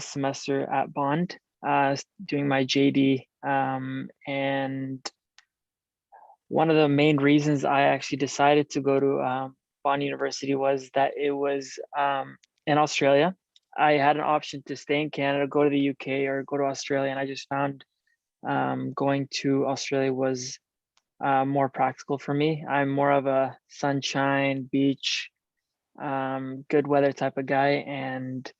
last semester at Bond, doing my JD. And one of the main reasons I actually decided to go to Bond University was that it was in Australia. I had an option to stay in Canada, go to the UK, or go to Australia, and I just found going to Australia was more practical for me. I'm more of a sunshine, beach, good weather type of guy, and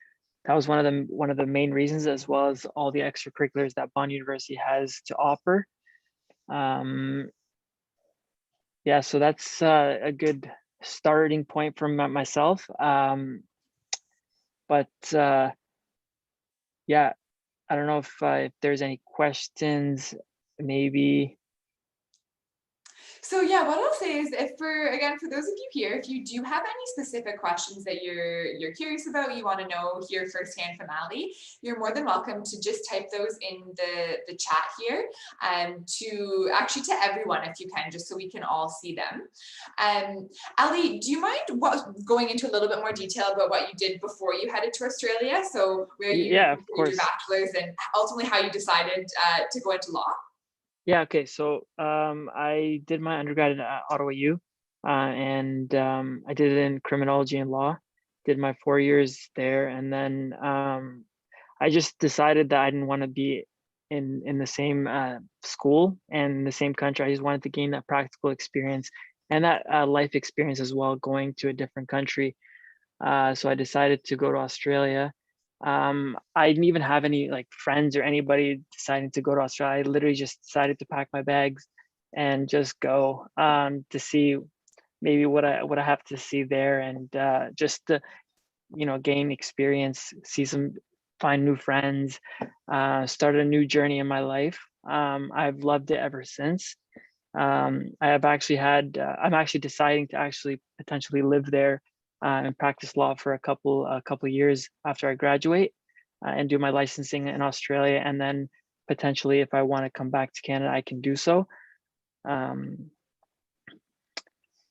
that was one of the main reasons, as well as all the extracurriculars that Bond University has to offer. Yeah, so that's a good starting point for myself. But yeah, I don't know if there's any questions, maybe. So yeah, what I'll say is, if for those of you here, if you do have any specific questions that you're curious about, you want to know here firsthand from Ali, you're more than welcome to just type those in the chat here, to everyone if you can, just so we can all see them. Ali, do you mind going into a little bit more detail about what you did before you headed to Australia? So where you Yeah, of did course. your bachelor's and ultimately how you decided to go into law? Yeah, okay. So I did my undergrad at Ottawa U, and I did it in criminology and law. Did my 4 years there, and then I just decided that I didn't want to be in the same school and the same country. I just wanted to gain that practical experience and that life experience as well, going to a different country. So I decided to go to Australia. I didn't even have any like friends or anybody deciding to go to Australia. I literally just decided to pack my bags and just go to see maybe what I have to see there, and just to gain experience, find new friends, start a new journey in my life. I've loved it ever since. I'm actually deciding to actually potentially live there and practice law for a couple years after I graduate, and do my licensing in Australia, and then potentially, if I want to come back to Canada, I can do so.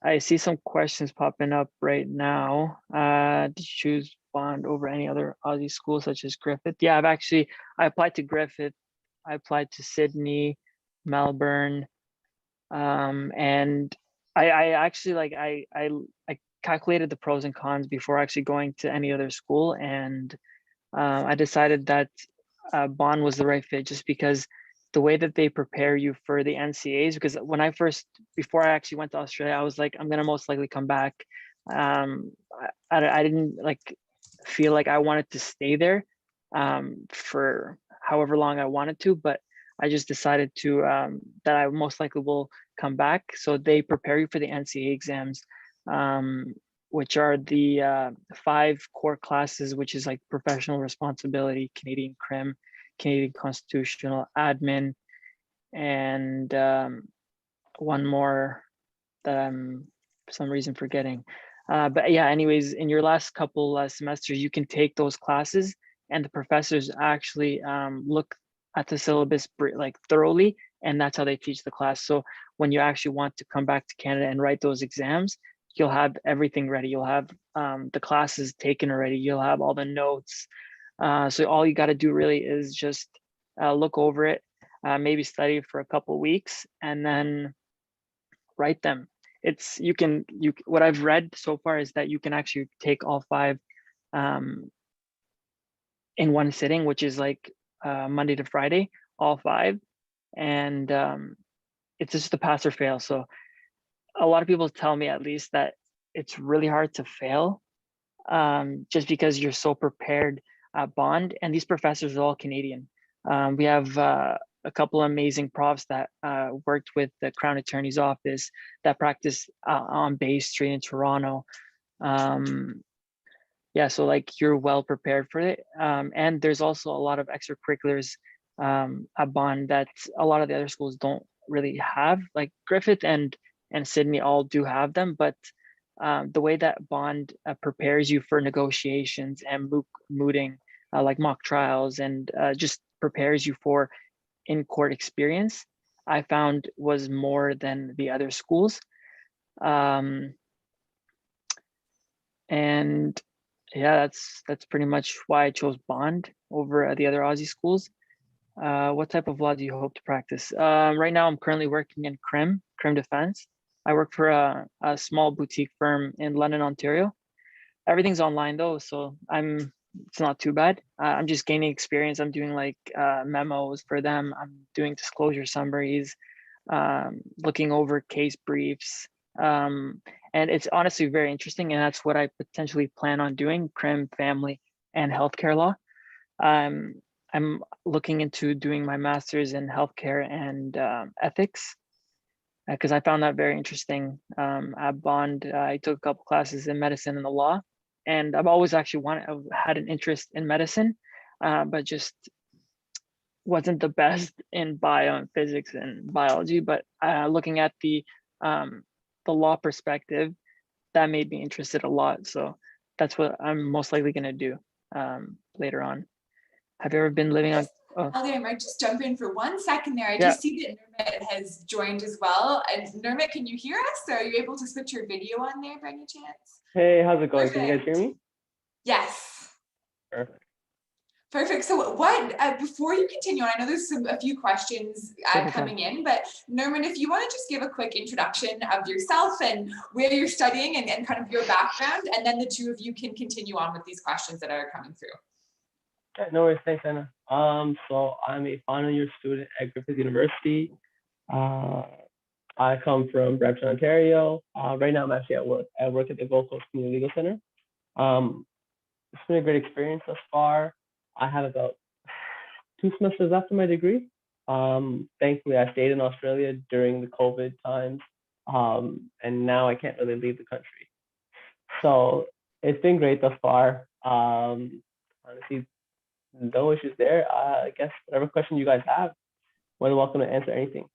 I see some questions popping up right now. Did you choose Bond over any other Aussie schools such as Griffith? Yeah, I applied to Griffith, I applied to Sydney, Melbourne, and I actually I calculated the pros and cons before actually going to any other school, and I decided that Bond was the right fit, just because the way that they prepare you for the NCAs. Because before I actually went to Australia, I was like, I'm gonna most likely come back. I didn't feel like I wanted to stay there for however long I wanted to, but I just decided to that I most likely will come back. So they prepare you for the NCA exams, which are the 5 core classes, which is like professional responsibility, Canadian crim, Canadian constitutional, admin, and one more that I'm for some reason forgetting. But yeah, anyways, in your last couple semesters, you can take those classes, and the professors actually look at the syllabus thoroughly, and that's how they teach the class. So when you actually want to come back to Canada and write those exams, you'll have everything ready. You'll have the classes taken already. You'll have all the notes. So all you got to do really is just look over it, maybe study for a couple weeks, and then write them. What I've read so far is that you can actually take all 5 in one sitting, which is like Monday to Friday, all 5, and it's just a pass or fail. So a lot of people tell me, at least, that it's really hard to fail, just because you're so prepared at Bond, and these professors are all Canadian. We have a couple of amazing profs that worked with the Crown Attorney's Office, that practice on Bay Street in Toronto. Yeah, so you're well prepared for it. And there's also a lot of extracurriculars at Bond that a lot of the other schools don't really have. Like Griffith and Sydney all do have them, but the way that Bond prepares you for negotiations and mooting, like mock trials, and just prepares you for in-court experience, I found was more than the other schools. And yeah, that's pretty much why I chose Bond. over at the other Aussie schools. What type of law do you hope to practice? Right now, I'm currently working in crim defense. I work for a small boutique firm in London, Ontario. Everything's online though, so it's not too bad. I'm just gaining experience. I'm doing like memos for them. I'm doing disclosure summaries, looking over case briefs. And it's honestly very interesting, and that's what I potentially plan on doing: crim, family, and healthcare law. I'm looking into doing my master's in healthcare and ethics, because I found that very interesting. At Bond, I took a couple classes in medicine and the law, and I've always actually I've had an interest in medicine, but just wasn't the best in bio and physics and biology. But looking at the law perspective, that made me interested a lot. So that's what I'm most likely going to do later on. Have you ever been living on? Oh. Ali, I might just jump in for 1 second there. I Yeah. just see that Nirmit has joined as well. And Nirmit, can you hear us? Or are you able to switch your video on there by any chance? Hey, how's it going? Perfect. Can you guys hear me? Yes. Perfect. Perfect. So what, before you continue on, I know there's a few questions coming in, but Nirmit, if you want to just give a quick introduction of yourself and where you're studying and kind of your background, and then the two of you can continue on with these questions that are coming through. Yeah, no worries. Thanks, Anna. So I'm a final year student at Griffith University. I come from Brampton, Ontario. Right now I'm actually at work. I work at the Gold Coast Community Legal Center. It's been a great experience thus far. I have about 2 semesters after my degree. Thankfully, I stayed in Australia during the COVID times, and now I can't really leave the country. So it's been great thus far. Honestly, no issues there. I guess whatever question you guys have, more than welcome to answer anything.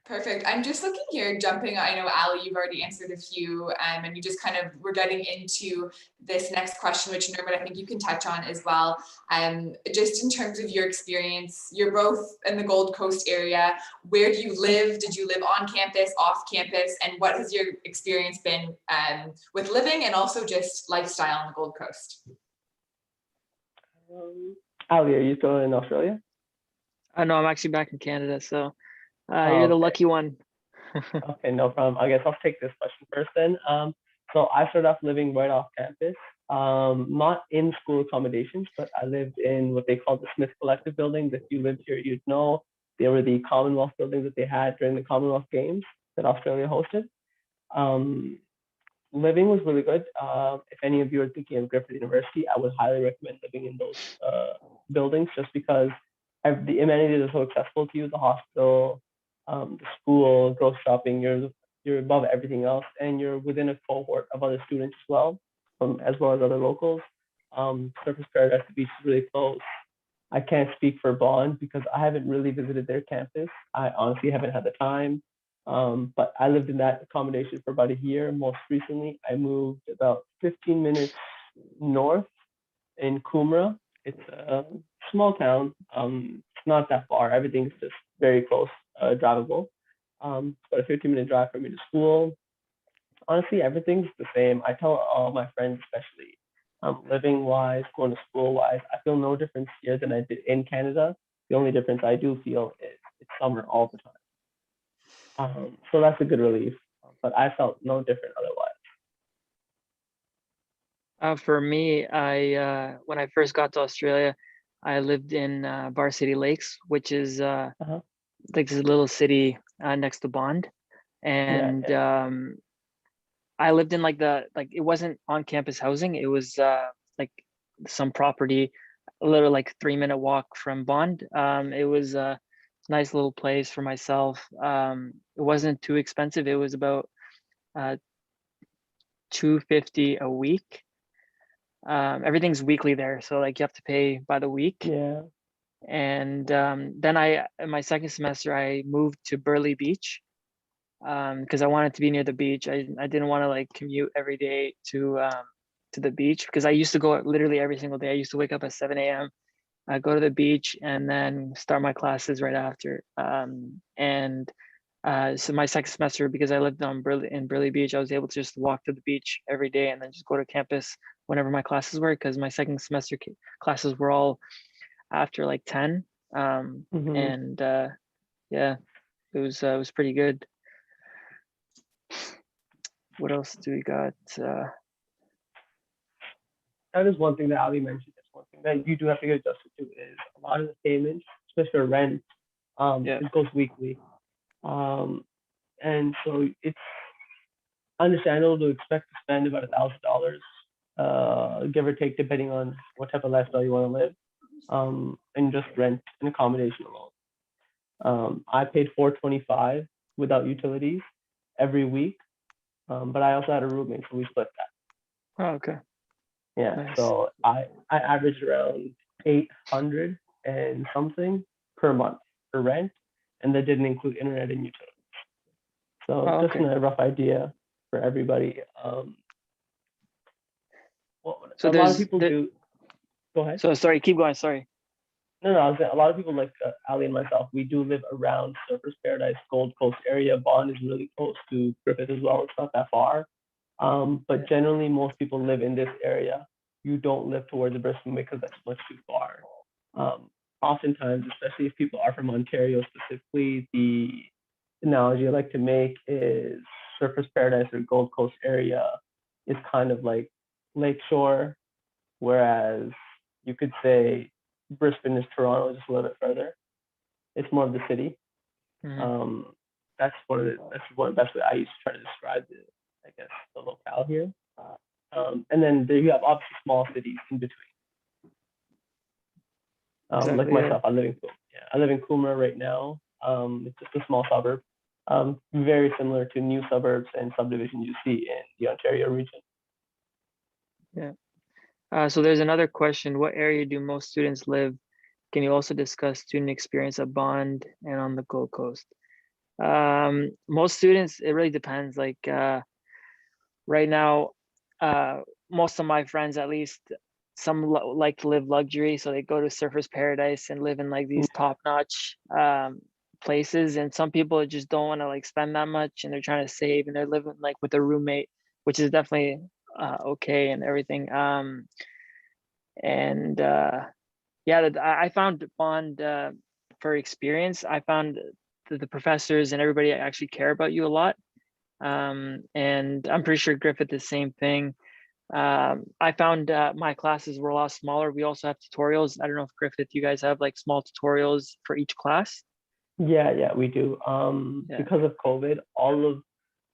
Perfect. I'm just looking here, jumping. I know, Ali, you've already answered a few, and you just kind of were getting into this next question, which Nirmit, I think you can touch on as well. Just in terms of your experience, you're both in the Gold Coast area. Where do you live? Did you live on campus, off campus? And what has your experience been with living and also just lifestyle on the Gold Coast? Ali, are you still in Australia? No, I'm actually back in Canada, so you're the lucky one. Okay, no problem. I guess I'll take this question first then. So I started off living right off campus, not in school accommodations, but I lived in what they call the Smith Collective buildings. If you lived here, you'd know they were the Commonwealth buildings that they had during the Commonwealth Games that Australia hosted. Living was really good. If any of you are thinking of Griffith University, I would highly recommend living in those buildings, just because the amenities are so accessible to you. The hospital, the school, grocery shopping, you're above everything else, and you're within a cohort of other students as well as other locals. Surface Paradise Beach is really close. I can't speak for Bond because I haven't really visited their campus. I honestly haven't had the time. But I lived in that accommodation for about a year. Most recently, I moved about 15 minutes north in Coomera. It's a small town. It's not that far. Everything's just very close, drivable. It's about a 15-minute drive for me to school. Honestly, everything's the same. I tell all my friends, especially living-wise, going to school-wise, I feel no difference here than I did in Canada. The only difference I do feel is it's summer all the time. So that's a good relief, but I felt no different otherwise. For me, when I first got to Australia, I lived in Varsity Lakes, which is like this little city next to Bond, and I lived in it wasn't on campus housing. It was like some property, a little like 3-minute walk from Bond. It was a nice little place for myself. It wasn't too expensive. It was about $250 a week. Everything's weekly there, so like you have to pay by the week. Yeah. And then in my second semester, I moved to Burleigh Beach because I wanted to be near the beach. I didn't want to like commute every day to the beach, because I used to go literally every single day. I used to wake up at 7 a.m. Go to the beach and then start my classes right after. So my second semester, because I lived in Burleigh Beach, I was able to just walk to the beach every day and then just go to campus whenever my classes were, because my second semester classes were all after like 10. And yeah, it was pretty good. What else do we got? That is one thing that Ali mentioned. That's one thing that you do have to get adjusted to is a lot of the payments, especially for rent, it goes weekly. And so it's understandable to expect to spend about $1,000, give or take, depending on what type of lifestyle you want to live, and just rent and accommodation alone. I paid $425 without utilities every week, but I also had a roommate, so we split that. Oh, okay. Yeah, Nice. so I averaged around 800 and something per month for rent, and that didn't include internet and utilities. So just a rough idea for everybody. So a lot of people do. Go ahead. So sorry, keep going. Sorry. No, a lot of people like Ali and myself, we do live around Surfers Paradise, Gold Coast area. Bond is really close to Griffith as well. It's not that far. But generally, most people live in this area. You don't live towards Brisbane because that's much too far. Oftentimes, especially if people are from Ontario specifically, the analogy I like to make is Surfers Paradise or Gold Coast area is kind of like Lakeshore, whereas you could say Brisbane is Toronto, just a little bit further. It's more of the city. That's one of the best way I used to try to describe the locale here. And then there you have obviously small cities in between. Like myself, I live in Coomera right now. It's just a small suburb, very similar to new suburbs and subdivisions you see in the Ontario region. Yeah. So there's another question. What area do most students live? Can you also discuss student experience at Bond and on the Gold Coast? Most students, it really depends. Like right now, most of my friends, at least, some like to live luxury, so they go to Surfers Paradise and live in like these top-notch places, and some people just don't want to like spend that much, and they're trying to save, and they're living like with a roommate, which is definitely okay and everything. Yeah, I found Bond for experience. I found the professors and everybody actually care about you a lot, and I'm pretty sure Griffith the same thing. I found my classes were a lot smaller. We also have tutorials. I don't know if Griffith, you guys have like small tutorials for each class. Yeah, we do. Because of COVID, all of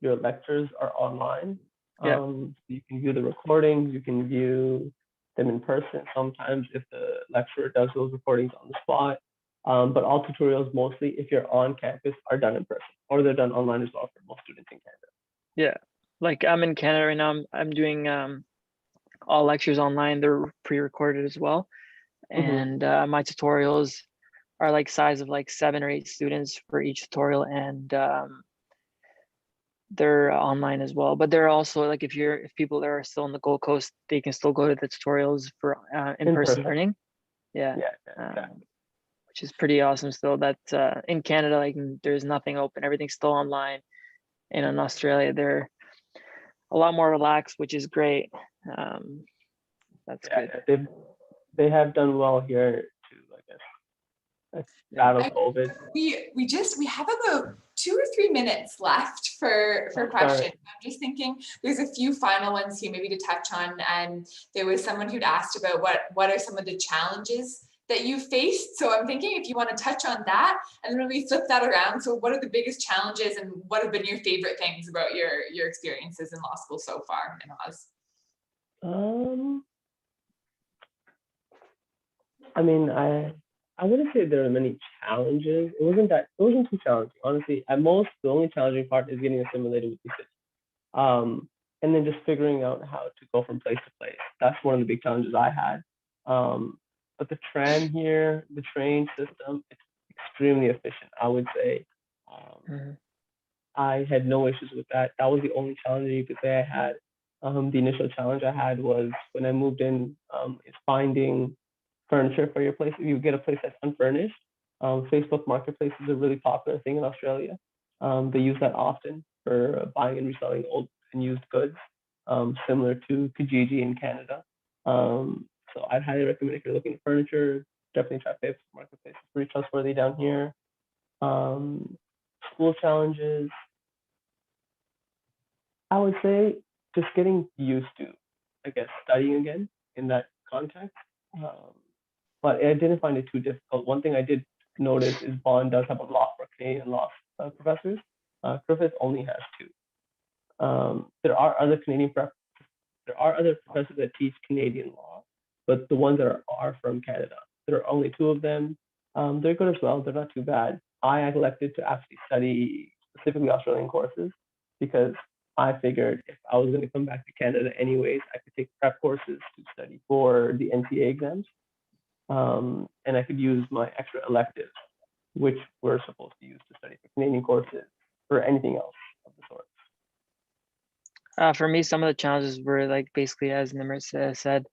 your lectures are online. So you can view the recordings, you can view them in person. Sometimes if the lecturer does those recordings on the spot, but all tutorials, mostly if you're on campus, are done in person, or they're done online as well for most students in Canada. Yeah, like I'm in Canada right now. I'm doing all lectures online. They're pre-recorded as well, and my tutorials are like size of like 7 or 8 students for each tutorial, and they're online as well. But they're also like if people that are still on the Gold Coast, they can still go to the tutorials for in-person learning. Which is pretty awesome still. That in Canada, like there's nothing open, everything's still online, and in Australia they're a lot more relaxed, which is great. That's good. They have done well here too, I guess. Battle COVID. We have about 2 or 3 minutes left for questions. I'm just thinking there's a few final ones here maybe to touch on. And there was someone who'd asked about what are some of the challenges that you faced. So I'm thinking if you want to touch on that and then maybe flip that around. So what are the biggest challenges and what have been your favorite things about your experiences in law school so far in Oz? I mean, I wouldn't say there are many challenges. It wasn't too challenging, honestly. At most, the only challenging part is getting assimilated with the city. And then just figuring out how to go from place to place. That's one of the big challenges I had. But the tram here, the train system, it's extremely efficient, I would say. I had no issues with that. That was the only challenge you could say I had. The initial challenge I had was when I moved in, is finding furniture for your place. If you get a place that's unfurnished, Facebook Marketplace is a really popular thing in Australia. They use that often for buying and reselling old and used goods. similar to Kijiji in Canada. So I'd highly recommend if you're looking at furniture, definitely try Faith's Marketplace. It's pretty trustworthy down here. School challenges, I would say just getting used to, I guess, studying again in that context. But I didn't find it too difficult. One thing I did notice is Bond does have a lot for Canadian law professors. Griffith only has 2. There are other professors that teach Canadian law, but the ones that are from Canada, there are only 2 of them. They're good as well. They're not too bad. I elected to actually study specifically Australian courses because I figured if I was going to come back to Canada anyways, I could take prep courses to study for the NCA exams. And I could use my extra electives, which we're supposed to use to study for Canadian courses or anything else of the sort. For me, some of the challenges were like basically as Nirmit said,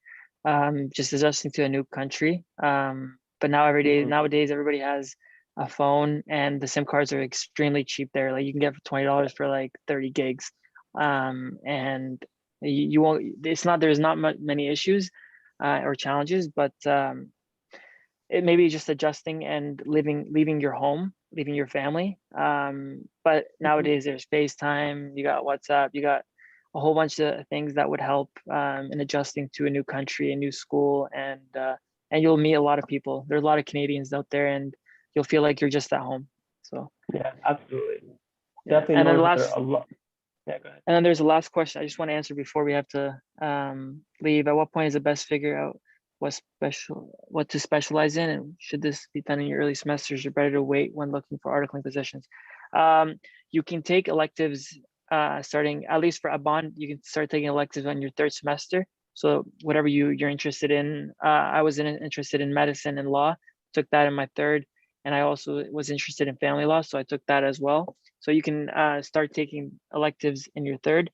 just adjusting to a new country. But nowadays everybody has a phone, and the SIM cards are extremely cheap there. Like you can get for $20 for like 30 gigs, and you won't. There's not many issues or challenges, but it may be just adjusting and leaving your home, leaving your family. But nowadays there's FaceTime, you got WhatsApp, you got a whole bunch of things that would help in adjusting to a new country, a new school, and you'll meet a lot of people. There's a lot of Canadians out there, and you'll feel like you're just at home. So yeah, absolutely. Yeah. Definitely. And then Yeah, go ahead. And then there's the last question I just want to answer before we have to leave. At what point is it best to figure out what to specialize in, and should this be done in your early semesters or better to wait when looking for articling positions? You can take electives starting, at least for a bond, you can start taking electives on your 3rd semester. So whatever you're interested in. I was interested in medicine and law, took that in my 3rd, and I also was interested in family law, so I took that as well. So you can start taking electives in your 3rd,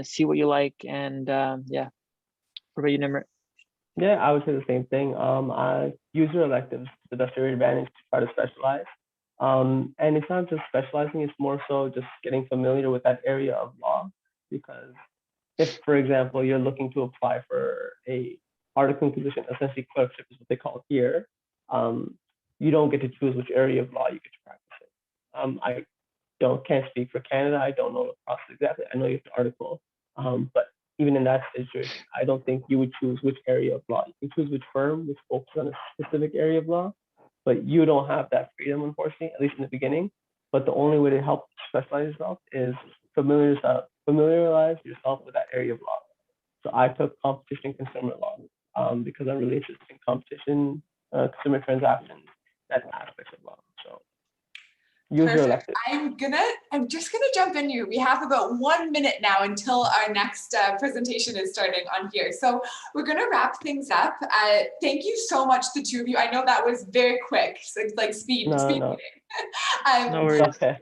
see what you like, and yeah. What about you, Nirmit? Yeah, I would say the same thing. I use your electives to the best of your advantage to try to specialize. And it's not just specializing, it's more so just getting familiar with that area of law. Because if, for example, you're looking to apply for a articling position, essentially clerkship is what they call it here, you don't get to choose which area of law you get to practice in. I can't speak for Canada. I don't know the process exactly. I know you have to article, but even in that situation, I don't think you would choose which area of law. You can choose which firm, which focuses on a specific area of law, but you don't have that freedom, unfortunately, at least in the beginning. But the only way to help specialize yourself is familiarize yourself with that area of law. So I took competition and consumer law because I'm really interested in competition, consumer transactions, that aspect of law. So use your elective. I'm just gonna jump in here. We have about 1 minute now until our next presentation is starting on here. So we're gonna wrap things up. Thank you so much, the 2 of you. I know that was very quick, so it's like speed meeting. No worries. Okay.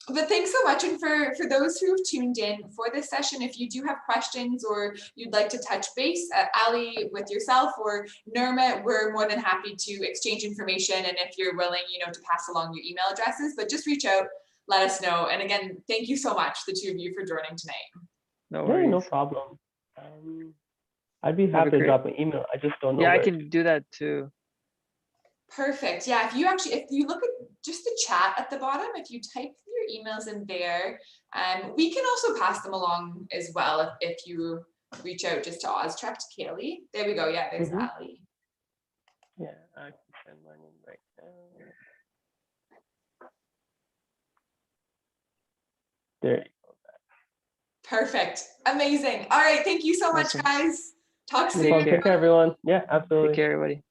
But thanks so much. And for those who have tuned in for this session, if you do have questions or you'd like to touch base, Ali, with yourself or Nirmit, we're more than happy to exchange information. And if you're willing, to pass along your email addresses, but just reach out, let us know. And again, thank you so much, the 2 of you, for joining tonight. No worries. Yeah, no problem. I'd be happy to drop an email. I just don't know. Yeah, I can do that too. Perfect. Yeah, if you look at just the chat at the bottom, if you type your emails in there, we can also pass them along as well if you reach out just to OzTREKK, to Kaylee. There we go. Yeah, there's Ali. Yeah, I can send mine in right now. There you go. Perfect. Amazing. All right. Thank you so much, guys. Talk soon. Take care, everyone. Yeah, absolutely. Take care, everybody.